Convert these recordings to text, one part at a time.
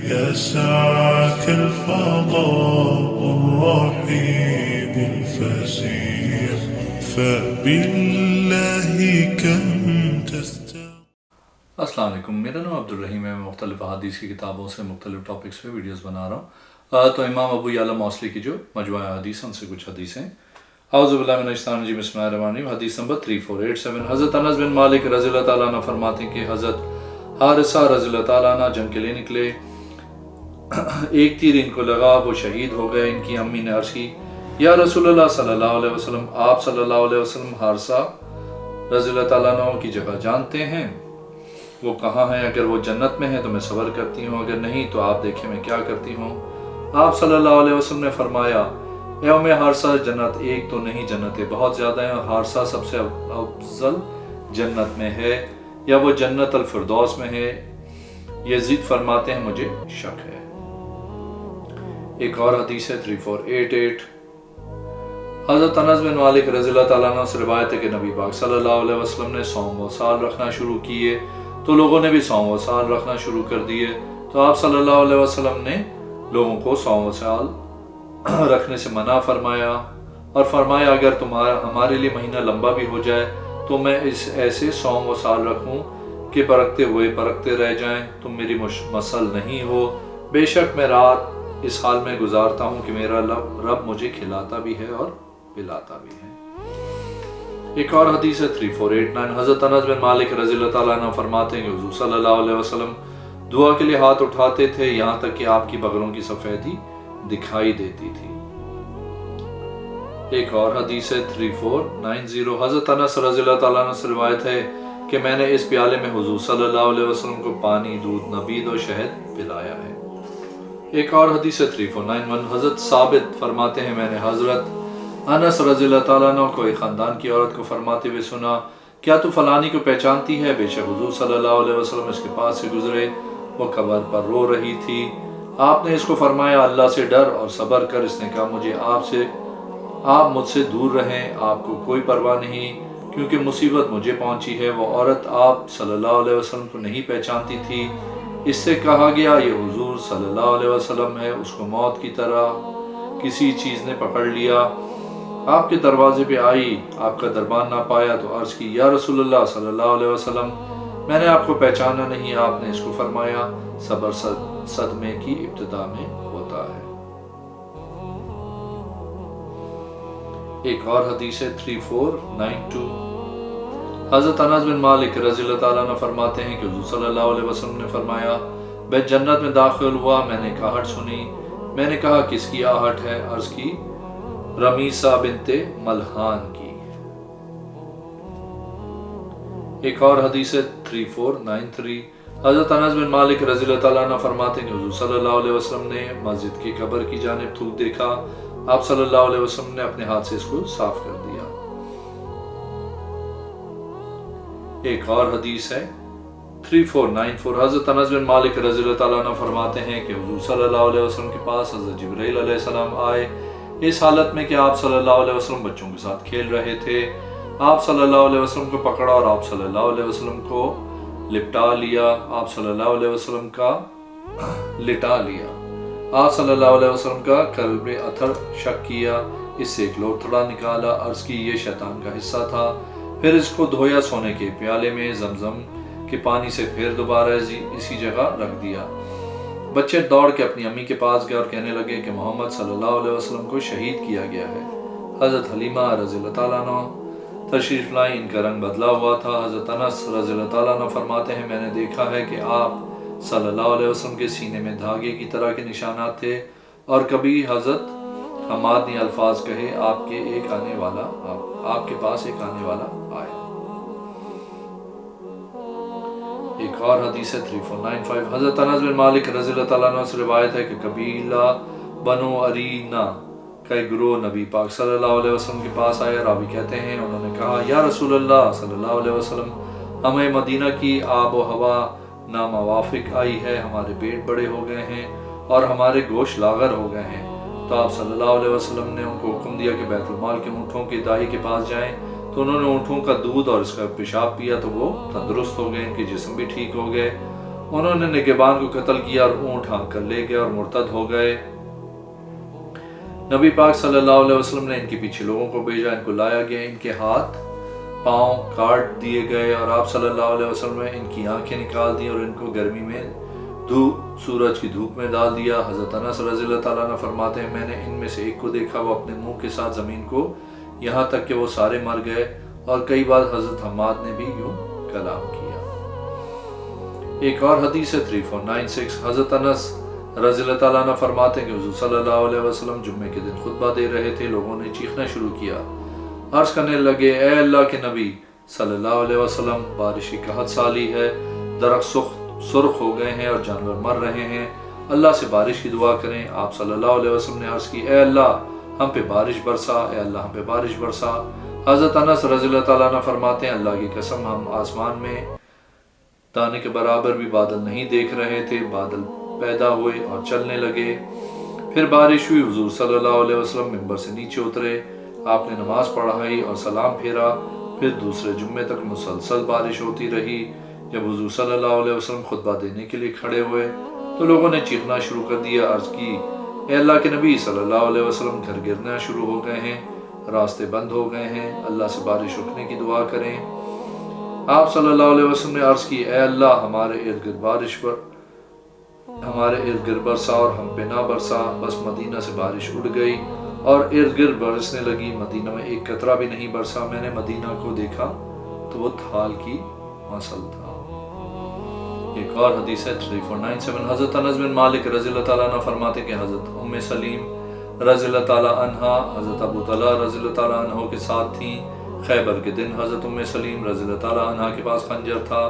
يا سعة الفضاء الرحيم الفسيح فبالله كم السلام علیکم، میرا نام عبدالرحیم ہے۔ میں مختلف احادیث کی کتابوں سے مختلف ٹاپکس پہ ویڈیوز بنا رہا ہوں۔ تو امام ابو یعلا موصلی کی جو مجموعہ حدیث ہیں ان سے کچھ حدیثیں۔ اعوذ باللہ من الشیطان الرجیم، بسم اللہ الرحمن الرحیم۔ حدیث نمبر 3487، حضرت انس بن مالک رضی اللہ تعالیٰ عنہ فرماتے ہیں کہ حضرت حارثہ رضی اللہ تعالیٰ عنہ جنگ کے لیے نکلے، ایک تیر ان کو لگا، وہ شہید ہو گئے۔ ان کی امی نے عرض کی، یا رسول اللہ صلی اللہ علیہ وسلم، آپ صلی اللہ علیہ وسلم حارثہ رضی اللہ تعالیٰ عنہ کی جگہ جانتے ہیں؟ وہ کہاں ہیں؟ اگر وہ جنت میں ہیں تو میں صبر کرتی ہوں، اگر نہیں تو آپ دیکھیں میں کیا کرتی ہوں۔ آپ صلی اللہ علیہ وسلم نے فرمایا، اے ام حارثہ، جنت ایک تو نہیں، جنتیں بہت زیادہ ہیں، اور حارثہ سب سے افضل جنت میں ہے، یا وہ جنت الفردوس میں ہے۔ یزید فرماتے ہیں مجھے شک ہے۔ ایک اور حدیث ہے 3488، حضرت انس بن مالک رضی اللہ تعالیٰ عنہ سے روایت ہے کہ نبی پاک صلی اللہ علیہ وسلم نے صوم و سال رکھنا شروع کیے تو لوگوں نے بھی صوم و سال رکھنا شروع کر دیے، تو آپ صلی اللہ علیہ وسلم نے لوگوں کو صوم و سال رکھنے سے منع فرمایا، اور فرمایا اگر ہمارے لیے مہینہ لمبا بھی ہو جائے تو میں ایسے صوم و سال رکھوں کہ پرکھتے ہوئے پرکھتے رہ جائیں، تم میری مسل نہیں ہو۔ بے شک میں رات اس حال میں گزارتا ہوں کہ میرا رب مجھے کھلاتا بھی ہے اور پلاتا بھی ہے۔ ایک اور حدیث ہے 3489، حضرت انس بن مالک رضی اللہ تعالیٰ عنہ فرماتے ہیں کہ حضور صلی اللہ علیہ وسلم دعا کے لیے ہاتھ اٹھاتے تھے یہاں تک کہ آپ کی بغلوں کی سفیدی دکھائی دیتی تھی۔ ایک اور حدیث ہے 3490، حضرت انس رضی اللہ تعالیٰ عنہ سے روایت ہے کہ میں نے اس پیالے میں حضور صلی اللہ علیہ وسلم کو پانی، دودھ، نبید اور شہد پلایا ہے۔ ایک اور حدیث ہے 3491، حضرت ثابت فرماتے ہیں میں نے حضرت انس رضی اللہ تعالیٰ عنہ کو ایک خاندان کی عورت کو فرماتے ہوئے سنا، کیا تو فلانی کو پہچانتی ہے؟ بے شک حضور صلی اللہ علیہ وسلم اس کے پاس سے گزرے، وہ قبر پر رو رہی تھی۔ آپ نے اس کو فرمایا اللہ سے ڈر اور صبر کر۔ اس نے کہا آپ مجھ سے دور رہیں، آپ کو کوئی پرواہ نہیں کیونکہ مصیبت مجھے پہنچی ہے۔ وہ عورت آپ صلی اللہ علیہ وسلم کو نہیں پہچانتی تھی۔ اس سے کہا گیا یہ حضور صلی اللہ علیہ وسلم ہے۔ اس کو موت کی طرح کسی چیز نے پکڑ لیا، آپ کے دروازے پہ آئی، آپ کا دربان نہ پایا تو عرض کی، یا رسول اللہ صلی اللہ علیہ وسلم، میں نے آپ کو پہچانا نہیں۔ آپ نے اس کو فرمایا صبر صدمے کی ابتدا میں ہوتا ہے۔ ایک اور حدیث ہے 3492، حضرت انس بن مالک رضی اللہ تعالیٰ عنہ فرماتے ہیں کہ حضور صلی اللہ علیہ وسلم نے فرمایا، میں جنت میں داخل ہوا، میں نے ایک آہٹ سنی، میں نے کہا کس کی آہٹ ہے؟ عرض کی رمیسہ بنت ملحان کی۔ ایک اور حدیث ہے 3493، حضرت انس بن مالک رضی اللہ تعالیٰ عنہ فرماتے ہیں کہ حضور صلی اللہ علیہ وسلم نے مسجد کی قبر کی جانب تھوک دیکھا، آپ صلی اللہ علیہ وسلم نے اپنے ہاتھ سے اس کو صاف کر دیا۔ ایک اور حدیث ہے 3494، حضرت انس بن مالک رضی اللہ تعالیٰ عنہ فرماتے ہیں کہ حضور صلی اللہ علیہ وسلم کے پاس حضرت جبرائیل علیہ السلام آئے، اس حالت میں کہ آپ صلی اللہ علیہ وسلم بچوں کے ساتھ کھیل رہے تھے۔ آپ صلی اللہ علیہ وسلم کو پکڑا اور آپ صلی اللہ علیہ وسلم کو لپٹا لیا، آپ صلی اللہ علیہ وسلم کا لٹا لیا۔ آپ صلی اللہ علیہ وسلم کا قلب اتھر شک کیا، اس سے ایک لوتھڑا نکالا، عرض کی یہ شیطان کا حصہ تھا۔ پھر اس کو دھویا، سونے کے پیالے میں زمزم کے پانی سے پھر دوبارہ اسی جگہ رکھ دیا۔ بچے دوڑ کے اپنی امی کے پاس گئے اور کہنے لگے کہ محمد صلی اللہ علیہ وسلم کو شہید کیا گیا ہے۔ حضرت حلیمہ رضی اللہ تعالیٰ عنہ تشریف لائیں، ان کا رنگ بدلا ہوا تھا۔ حضرت انس رضی اللہ تعالیٰ عنہ فرماتے ہیں میں نے دیکھا ہے کہ آپ صلی اللہ علیہ وسلم کے سینے میں دھاگے کی طرح کے نشانات تھے، اور کبھی حضرت حماد نے الفاظ کہے آپ کے پاس ایک آنے والا آیا۔ ایک اور حدیث ہے 3495، حضرت انس بن مالک رضی اللہ تعالیٰ عنہ سے روایت ہے کہ قبیلہ بنو ارینا کا ایک گروہ نبی پاک صلی اللہ علیہ وسلم کے پاس آیا۔ راوی کہتے ہیں انہوں نے کہا یا رسول اللہ صلی اللہ علیہ وسلم، ہمیں مدینہ کی آب و ہوا ناموافق آئی ہے، ہمارے پیٹ بڑے ہو گئے ہیں اور ہمارے گوشت لاغر ہو گئے ہیں۔ تو آپ صلی اللہ علیہ وسلم نے ان کو حکم دیا کہ بیت المال کے اونٹوں کے دائی کے پاس جائیں، تو انہوں نے اونٹوں کا دودھ اور اس کا پیشاب پیا تو وہ تندرست ہو گئے، ان کے جسم بھی ٹھیک ہو گئے، انہوں نے نگہبان کو قتل کیا اور اونٹ ہانک کر لے گئے اور مرتد ہو گئے۔ نبی پاک صلی اللہ علیہ وسلم نے ان کے پیچھے لوگوں کو بھیجا، ان کو لایا گیا، ان کے ہاتھ پاؤں کاٹ دیے گئے اور آپ صلی اللہ علیہ وسلم نے ان کی آنکھیں نکال دی اور ان کو گرمی میں سورج کی دھوپ میں ڈال دیا۔ حضرت انس رضی اللہ تعالیٰ عنہ فرماتے ہیں میں نے ان میں سے ایک کو دیکھا، وہ اپنے منہ کے ساتھ زمین کو یہاں تک کہ وہ سارے مر گئے، اور کئی بار حضرت حماد نے بھی یوں کلام کیا۔ ایک اور حدیث ہے 3496، حضرت انس رضی اللہ تعالیٰ عنہ فرماتے ہیں کہ حضور صلی اللہ علیہ وسلم جمعے کے دن خطبہ دے رہے تھے، لوگوں نے چیخنا شروع کیا، عرض کرنے لگے اے اللہ کے نبی صلی اللہ علیہ وسلم، بارش کی قحط سالی ہے، درخت سرخ ہو گئے ہیں اور جانور مر رہے ہیں، اللہ سے بارش کی دعا کریں۔ آپ صلی اللہ علیہ وسلم نے عرض کی اے اللہ ہم پہ بارش برسا، اے اللہ ہم پہ بارش برسا۔ حضرت انس رضی اللہ تعالیٰ عنہ فرماتے ہیں اللہ کی قسم ہم آسمان میں دانے کے برابر بھی بادل نہیں دیکھ رہے تھے، بادل پیدا ہوئے اور چلنے لگے، پھر بارش ہوئی، حضور صلی اللہ علیہ وسلم ممبر سے نیچے اترے، آپ نے نماز پڑھائی اور سلام پھیرا، پھر دوسرے جمعے تک مسلسل بارش ہوتی رہی۔ جب حضور صلی اللہ علیہ وسلم خطبہ دینے کے لیے کھڑے ہوئے تو لوگوں نے چیخنا شروع کر دیا، عرض کی اے اللہ کے نبی صلی اللہ علیہ وسلم گھر گرنا شروع ہو گئے ہیں، راستے بند ہو گئے ہیں، اللہ سے بارش رکنے کی دعا کریں۔ آپ صلی اللہ علیہ وسلم نے عرض کی اے اللہ ہمارے ارد گرد برسا اور ہم پہ نہ برسا، بس مدینہ سے بارش اڑ گئی اور ارد گرد برسنے لگی، مدینہ میں ایک قطرہ بھی نہیں برسا۔ میں نے مدینہ کو دیکھا تو وہ تھال کی مثل تھا۔ ایک اور حدیث ہے 3497، حضرت انس بن مالک رضی اللہ تعالیٰ عنہ فرماتے کہ حضرت ام سلیم رضی اللہ تعالیٰ عنہ حضرت ابو طلحہ رضی اللہ تعالیٰ عنہ کے ساتھ تھیں۔ خیبر کے دن حضرت ام سلیم رضی اللہ تعالیٰ عنہ کے پاس خنجر تھا۔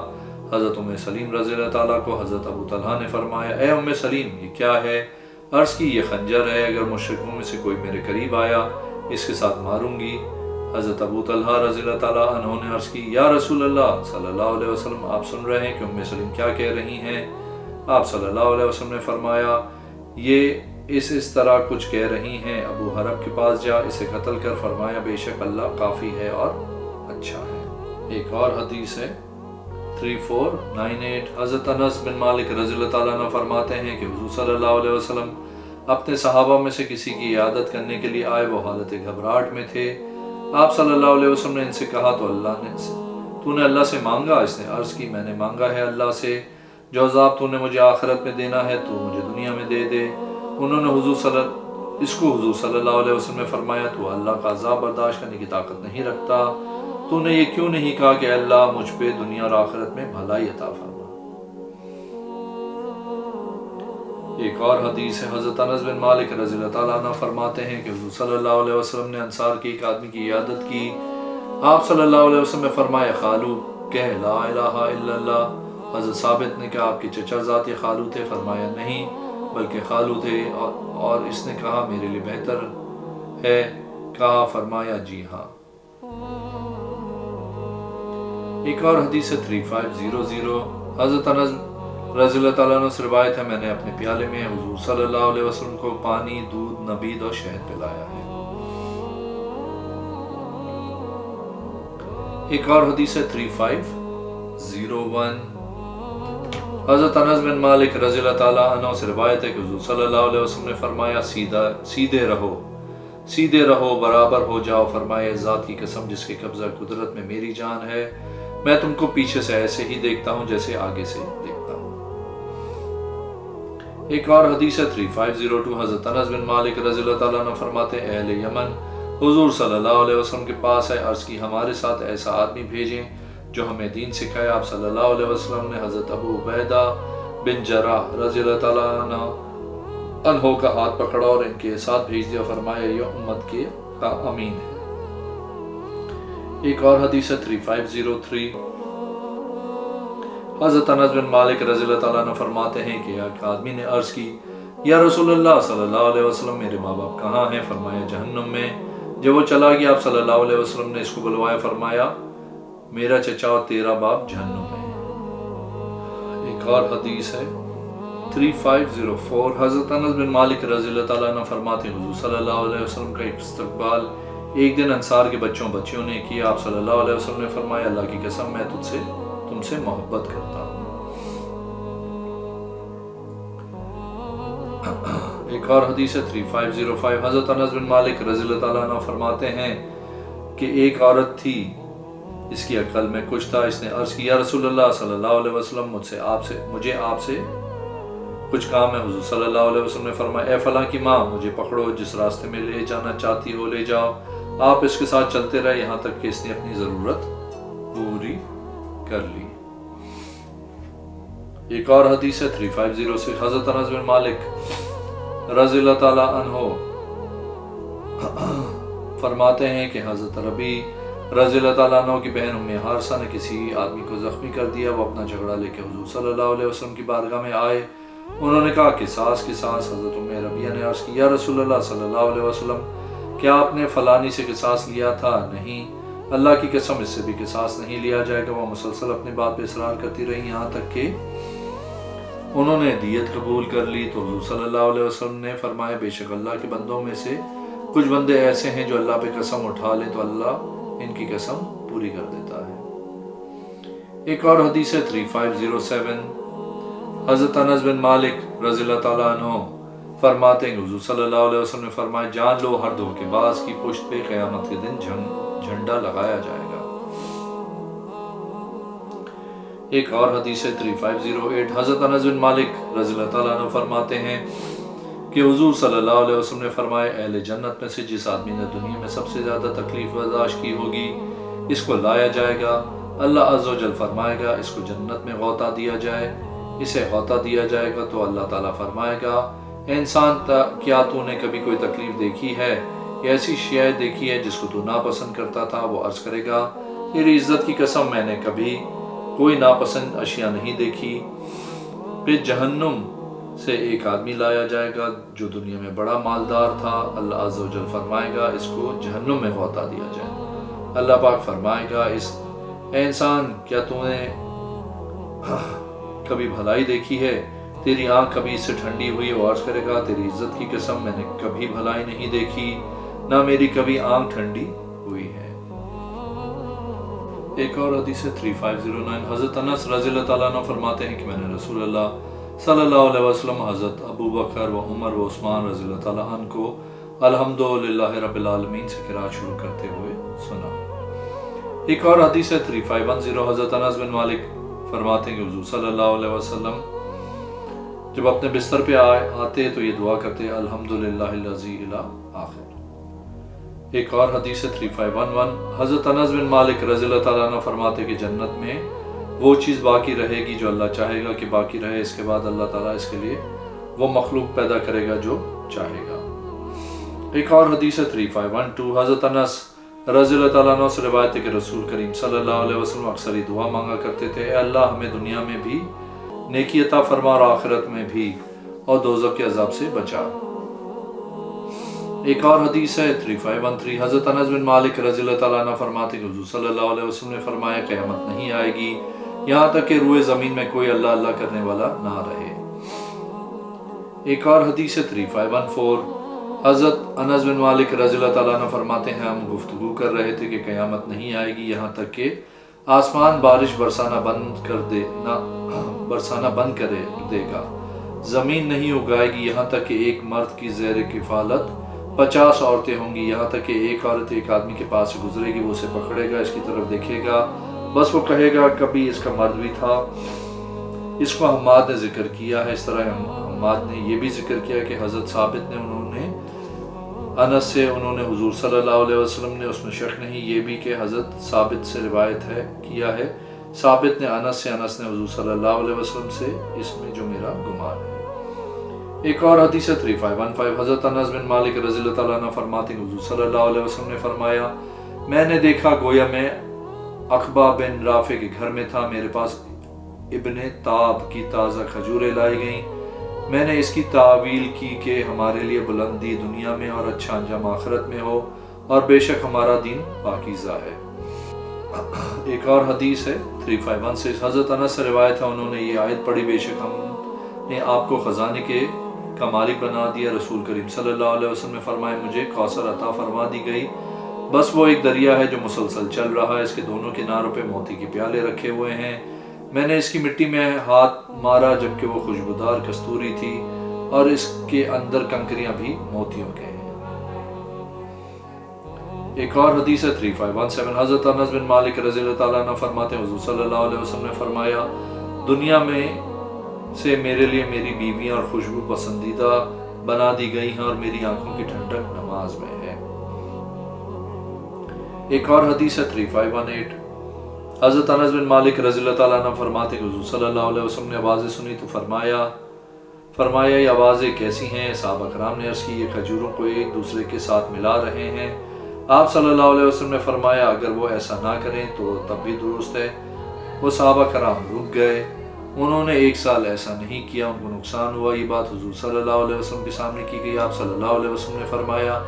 حضرت ام سلیم رضی اللہ تعالیٰ کو حضرت ابو طلحہ نے فرمایا اے ام سلیم یہ کیا ہے؟ عرض کی یہ خنجر ہے، اگر مشرکوں میں سے کوئی میرے قریب آیا اس کے ساتھ ماروں گی۔ حضرت ابو طلحہ رضی اللہ تعالیٰ عنہ نے عرض کی یا رسول اللہ صلی اللہ علیہ وسلم آپ سن رہے ہیں کہ ام سلیم کیا کہہ رہی ہیں؟ آپ صلی اللہ علیہ وسلم نے فرمایا یہ اس طرح کچھ کہہ رہی ہیں، ابو حرب کے پاس جا اسے قتل کر، فرمایا بے شک اللہ کافی ہے اور اچھا ہے۔ ایک اور حدیث ہے 3498، حضرت انس بن مالک رضی اللہ تعالیٰ عنہ فرماتے ہیں کہ حضور صلی اللہ علیہ وسلم اپنے صحابہ میں سے کسی کی عیادت کرنے کے لیے آئے، وہ حالت گھبراہٹ میں تھے۔ آپ صلی اللہ علیہ وسلم نے ان سے کہا تو نے اللہ سے مانگا؟ اس نے عرض کی میں نے مانگا ہے اللہ سے، جو عذاب تو نے مجھے آخرت میں دینا ہے تو مجھے دنیا میں دے دے۔ انہوں نے حضور صلی اللہ علیہ وسلم نے فرمایا تو اللہ کا عذاب برداشت کرنے کی طاقت نہیں رکھتا، تو نے یہ کیوں نہیں کہا کہ اللہ مجھ پہ دنیا اور آخرت میں بھلائی عطا فرما۔ ایک اور حدیث ہے حضرت انس بن مالک رضی اللہ تعالیٰ عنہ فرماتے ہیں کہ حضور صلی اللہ علیہ وسلم نے انصار کے ایک آدمی کی عیادت کی۔ آپ صلی اللہ علیہ وسلم نے فرمایا خالو کہہ لا الہ الا اللہ۔ حضرت ثابت نے کہا آپ کے چچا ذات یہ خالو تھے؟ فرمایا نہیں بلکہ خالو تھے، اور اس نے کہا میرے لیے بہتر ہے؟ کہا فرمایا جی ہاں۔ ایک اور حدیث ہے 3500، حضرت انس رضی اللہ تعالیٰ عنہ سے روایت ہے میں نے اپنے پیالے میں حضور صلی اللہ علیہ وسلم کو پانی، دودھ، نبید اور شہد پلایا ہے۔ ایک اور حدیث ہے 3501، حضرت انس بن مالک رضی اللہ تعالیٰ عنہ سے روایت ہے کہ حضور صلی اللہ علیہ وسلم نے فرمایا سیدھے رہو برابر ہو جاؤ، فرمایا ذات کی قسم جس کے قبضہ قدرت میں میری جان ہے، میں تم کو پیچھے سے ایسے ہی دیکھتا ہوں جیسے آگے سے دیکھتا ہوں۔ ایک اور حدیث ہے 3502، حضرت انس بن مالک رضی اللہ تعالیٰ عنہ فرماتے ہیں اہل یمن حضور صلی اللہ علیہ وسلم کے پاس ہے، عرض کی ہمارے ساتھ ایسا آدمی بھیجیں جو ہمیں دین سکھائے۔ آپ صلی اللہ علیہ وسلم نے حضرت ابو عبیدہ بن جراح رضی اللہ تعالیٰ عنہ کا ہاتھ پکڑا اور ان کے ساتھ بھیج دیا، فرمایا یہ امت کے کا امین ہے۔ ایک اور حدیث ہے 3503، حضرت انس بن مالک رضی اللہ تعالیٰ عنہ فرماتے ہیں کہ ایک آدمی نے عرض کی یا رسول اللہ صلی اللہ علیہ وسلم میرے ماں باپ کہاں ہیں؟ فرمایا جہنم میں۔ جب وہ چلا گیا آپ صلی اللہ علیہ وسلم نے اس کو بلوایا، فرمایا میرا چچا اور تیرا باپ جہنم میں۔ ایک اور حدیث ہے 3504، حضرت انس بن مالک رضی اللہ تعالیٰ عنہ فرماتے ہیں حضور صلی اللہ علیہ وسلم کا استقبال ایک دن انصار کے بچیوں نے کیا۔ آپ صلی اللہ علیہ وسلم نے فرمایا اللہ کی قسم میں تم سے محبت کرتا ہوں۔ ایک اور حدیث ہے 3505، حضرت انس بن مالک رضی اللہ تعالیٰ عنہ فرماتے ہیں کہ ایک عورت تھی، اس کی عقل میں کچھ تھا، اس نے عرض کی یا رسول اللہ صلی اللہ علیہ وسلم، مجھے آپ سے کچھ کام ہے۔ حضور صلی اللہ علیہ وسلم نے فرمایا اے فلاں کی ماں، مجھے پکڑو، جس راستے میں لے جانا چاہتی ہو لے جاؤ۔ آپ اس کے ساتھ چلتے رہے یہاں تک کہ اس نے اپنی ضرورت پوری کر لی۔ ایک اور حدیث ہے 3506، حضرت انس بن مالک رضی اللہ تعالیٰ عنہ فرماتے ہیں کہ حضرت ربی رضی اللہ تعالیٰ عنہ کی بہن ام حارثہ نے کسی آدمی کو زخمی کر دیا۔ وہ اپنا جھگڑا لے کے حضور صلی اللہ علیہ وسلم کی بارگاہ میں آئے، انہوں نے کہا قصاص قصاص۔ حضرت ام ربیہ نے عرض کی یا رسول اللہ صلی اللہ علیہ وسلم، کیا آپ نے فلانی سے قصاص لیا تھا؟ نہیں، اللہ کی قسم اس سے بھی قصاص نہیں لیا جائے گا۔ وہ مسلسل اپنی بات پہ اصرار کرتی رہی یہاں تک کہ انہوں نے دیت قبول کر لی۔ تو حضور صلی اللہ علیہ وسلم نے فرمایا بے شک اللہ کے بندوں میں سے کچھ بندے ایسے ہیں جو اللہ پہ قسم اٹھا لیں تو اللہ ان کی قسم پوری کر دیتا ہے۔ ایک اور حدیث ہے 3507، حضرت انس بن مالک رضی اللہ تعالیٰ عنہ فرماتے ہیں کہ حضور صلی اللہ علیہ وسلم نے فرمایا جان لو ہر دھوکے باز کی پشت پہ قیامت کے دن جھنڈا لگایا جائے گا۔ ایک اور حدیث ہے 3508، حضرت انس بن مالک رضی اللہ تعالیٰ عنہ فرماتے ہیں کہ حضور صلی اللہ علیہ وسلم نے فرمایا اہل جنت میں سے جس آدمی نے دنیا میں سب سے زیادہ تکلیف برداشت کی ہوگی اس کو لایا جائے گا، اللہ عز و جل فرمائے گا اس کو جنت میں غوطہ دیا جائے، اسے غوطہ دیا جائے گا تو اللہ تعالیٰ فرمائے گا اے انسان کیا تو نے کبھی کوئی تکلیف دیکھی ہے یا ایسی شے دیکھی ہے جس کو تو ناپسند کرتا تھا؟ وہ عرض کرے گا تیری عزت کی قسم میں نے کبھی کوئی ناپسند اشیاء نہیں دیکھی۔ پھر جہنم سے ایک آدمی لایا جائے گا جو دنیا میں بڑا مالدار تھا، اللہ عز و جل فرمائے گا اس کو جہنم میں غوطہ دیا جائے۔ اللہ پاک فرمائے گا اے انسان کیا تو نے کبھی بھلائی دیکھی ہے؟ تیری آنکھ کبھی اس سے ٹھنڈی ہوئی؟ وہ عرض کرے گا تیری عزت کی قسم میں نے کبھی بھلائی نہیں دیکھی، نہ میری کبھی آنکھ ٹھنڈی ہوئی ہے۔ ایک اور حدیث ہے 3509، حضرت انس رضی اللہ تعالیٰ عنہ فرماتے ہیں کہ میں نے رسول اللہ صلی اللہ علیہ وسلم حضرت ابو بکر و عمر و عثمان رضی اللہ تعالیٰ عنہ کو الحمدللہ رب العالمین سے قرات شروع کرتے ہوئے سنا۔ ایک اور حدیث ہے 3510، حضرت انس بن مالک فرماتے ہیں کہ حضور صلی اللہ علیہ وسلم جب اپنے بستر پہ آتے تو یہ دعا کرتے الحمدللہ الذی الی آخر۔ ایک اور حدیث ہے 3511، حضرت انس بن مالک رضی اللہ تعالیٰ عنہ فرماتے کہ جنت میں وہ چیز باقی رہے گی جو اللہ چاہے گا کہ باقی رہے، اس کے بعد اللہ تعالیٰ اس کے لیے وہ مخلوق پیدا کرے گا جو چاہے گا۔ ایک اور حدیث ہے 3512، حضرت انس رضی اللہ تعالیٰ عنہ سے روایت ہے کہ رسول کریم صلی اللہ علیہ وسلم اکثر ہی دعا مانگا کرتے تھے اے اللہ ہمیں دنیا میں بھی نیکی عطا فرما اور آخرت میں بھی، اور دوزخ کے عذاب سے بچا۔ ایک اور حدیث ہے 3513، حضرت انس بن مالک رضی اللہ تعالیٰ عنہ فرماتے کہ حضور صلی اللہ علیہ وسلم نے فرمایا قیامت نہیں آئے گی یہاں تک کہ روئے زمین میں کوئی اللہ اللہ کرنے والا نہ رہے۔ ایک اور حدیث ہے 3514، حضرت انس بن مالک رضی اللہ تعالیٰ عنہ فرماتے ہیں ہم گفتگو کر رہے تھے کہ قیامت نہیں آئے گی یہاں تک کہ آسمان بارش برسانا بند کر دے گا، زمین نہیں اگائے گی یہاں تک کہ ایک مرد کی زیر کفالت 50 عورتیں ہوں گی، یہاں تک کہ ایک عورت ایک آدمی کے پاس سے گزرے گی، وہ اسے پکڑے گا، اس کی طرف دیکھے گا، بس وہ کہے گا کبھی اس کا مرد بھی تھا۔ اس کو حماد نے ذکر کیا ہے، اس طرح حماد نے یہ بھی ذکر کیا کہ حضرت ثابت نے انس سے انہوں نے حضور صلی اللہ علیہ وسلم نے، اس میں شک نہیں یہ بھی کہ حضرت ثابت سے روایت کیا ہے، ثابت نے انس سے، انس نے حضور صلی اللہ علیہ وسلم سے، اس میں جو میرا گمان ہے۔ ایک اور حدیث ہے 3515، حضرت انس بن مالک رضی اللہ تعالیٰ عنہ فرماتے ہیں حضور صلی اللہ علیہ وسلم نے فرمایا میں نے دیکھا گویا میں عقبہ بن رافع کے گھر میں تھا، میرے پاس ابن تاب کی تازہ کھجوریں لائی گئیں، میں نے اس کی تعویل کی کہ ہمارے لیے بلندی دنیا میں اور اچھا انجام آخرت میں ہو، اور بے شک ہمارا دین پاکیزہ ہے۔ ایک اور حدیث ہے 3516، حضرت انس سے روایت ہے انہوں نے یہ آیت پڑھی بے شک ہم نے آپ کو خزانے کا مالک بنا دیا، رسول کریم صلی اللہ علیہ وسلم نے فرمایا مجھے کوثر عطا فرما دی گئی، بس وہ ایک دریا ہے جو مسلسل چل رہا ہے، اس کے دونوں کناروں پہ موتی کے پیالے رکھے ہوئے ہیں، میں نے اس کی مٹی میں ہاتھ مارا جبکہ وہ خوشبودار کستوری تھی، اور اس کے اندر کنکریاں بھی موتیوں کے ہیں۔ ایک اور حدیث ہے 3517، حضرت انس بن مالک رضی اللہ تعالیٰ عنہ فرماتے ہیں حضور صلی اللہ علیہ وسلم نے فرمایا دنیا میں سے میرے لیے میری بیویاں اور خوشبو پسندیدہ بنا دی گئی ہیں اور میری آنکھوں کی ٹھنڈک نماز میں ہے۔ ایک اور حدیث ہے 3518، حضرت انس بن مالک رضی اللہ تعالیٰ عنہ فرماتے ہیں حضور صلی اللہ علیہ وسلم نے آوازیں سنی تو فرمایا یہ آوازیں کیسی ہیں؟ صحابہ کرام نے عرض کی یہ کھجوروں کو ایک دوسرے کے ساتھ ملا رہے ہیں۔ آپ صلی اللہ علیہ وسلم نے فرمایا اگر وہ ایسا نہ کریں تو تب بھی درست ہے۔ وہ صحابہ کرام رک گئے، انہوں نے 1 سال ایسا نہیں کیا، ان کو نقصان ہوا۔ یہ بات حضور صلی اللہ علیہ وسلم کے سامنے کی گئی۔ آپ صلی اللہ علیہ وسلم نے فرمایا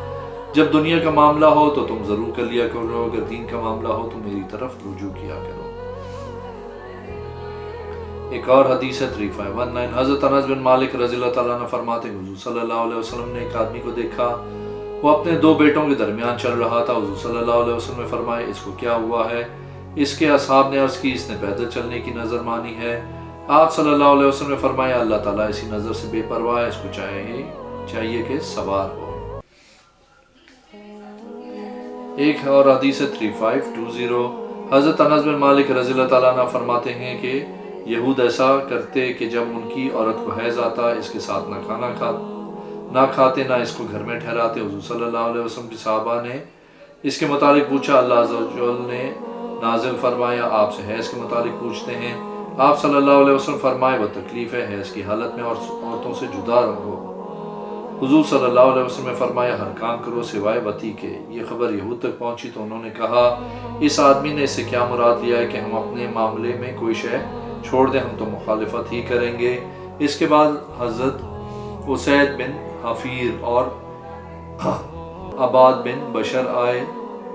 جب دنیا کا معاملہ ہو تو تم ضرور کر لیا کرو، اگر دین کا معاملہ ہو تو میری طرف رجوع کیا کرو۔ ایک اور حدیث ہے 3519، حضرت انس بن مالک رضی اللہ تعالیٰ عنہ فرماتے ہیں حضور صلی اللہ علیہ وسلم نے ایک آدمی کو دیکھا، وہ اپنے 2 بیٹوں کے درمیان چل رہا تھا۔ حضور صلی اللہ علیہ وسلم نے فرمایا اس کو کیا ہوا ہے؟ اس کے اصحاب نے عرض کی اس نے پیدل چلنے کی نظر مانی ہے۔ آپ صلی اللہ علیہ وسلم نے فرمایا اللہ تعالیٰ اسی نظر سے بے پرواہ ہے، اس کو چاہیے کہ سوار ہو۔ ایک اور حدیث ہے 3520، حضرت انس بن مالک رضی اللہ تعالیٰ عنہ فرماتے ہیں کہ یہود ایسا کرتے کہ جب ان کی عورت کو حیض آتا اس کے ساتھ نہ کھاتے نہ اس کو گھر میں ٹھہراتے۔ حضور صلی اللہ علیہ وسلم کے صحابہ نے اس کے متعلق پوچھا، اللہ عز و جل نے نازل فرمایا آپ سے حیض کے متعلق پوچھتے ہیں۔ آپ صلی اللہ علیہ وسلم فرمائے وہ تکلیف ہے، حیض کی حالت میں عورتوں سے جدا رہو۔ حضور صلی اللہ علیہ وسلم نے فرمایا ہر کام کرو سوائے وطی کے۔ یہ خبر یہود تک پہنچی تو انہوں نے کہا اس آدمی نے اس سے کیا مراد لیا ہے کہ ہم اپنے معاملے میں کوئی شے چھوڑ دیں، ہم تو مخالفت ہی کریں گے۔ اس کے بعد حضرت اسید بن حفیر اور عباد بن بشر آئے،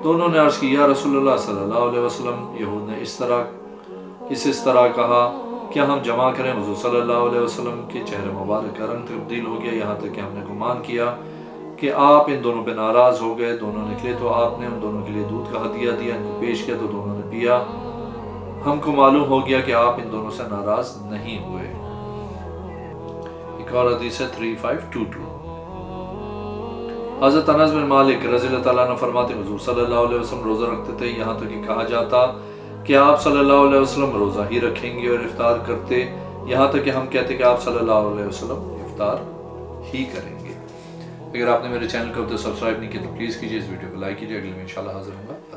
دونوں نے عرض کی یا رسول اللہ صلی اللہ علیہ وسلم یہود نے اس طرح کہا کیا ہم جمع کریں؟ حضور صلی اللہ علیہ وسلم کے چہرے مبارک کا رنگ تبدیل ہو گیا، یہاں تک کہ ہم نے گمان کیا کہ آپ ان دونوں پہ ناراض ہو گئے۔ دونوں نکلے تو آپ نے ان دونوں کے لیے دودھ کا ہدیہ دیا، ان کو پیش کیا تو دونوں نے پیا۔ ہم کو معلوم ہو گیا کہ آپ ان دونوں سے ناراض نہیں ہوئے۔ ایک اور حدیث ہے 3522، حضرت انس بن مالک رضی اللہ تعالیٰ عنہ فرماتے حضور صلی اللہ علیہ وسلم روزہ رکھتے تھے، یہاں تک کہ کہا جاتا کہ آپ صلی اللہ علیہ وسلم روزہ ہی رکھیں گے، اور افطار کرتے یہاں تک کہ ہم کہتے کہ آپ صلی اللہ علیہ وسلم افطار ہی کریں گے۔ اگر آپ نے میرے چینل کو اب تک سبسکرائب نہیں کیا تو پلیز کیجیے، اس ویڈیو کو لائک کیجیے۔ اگلے میں انشاءاللہ حاضر ہوں گا۔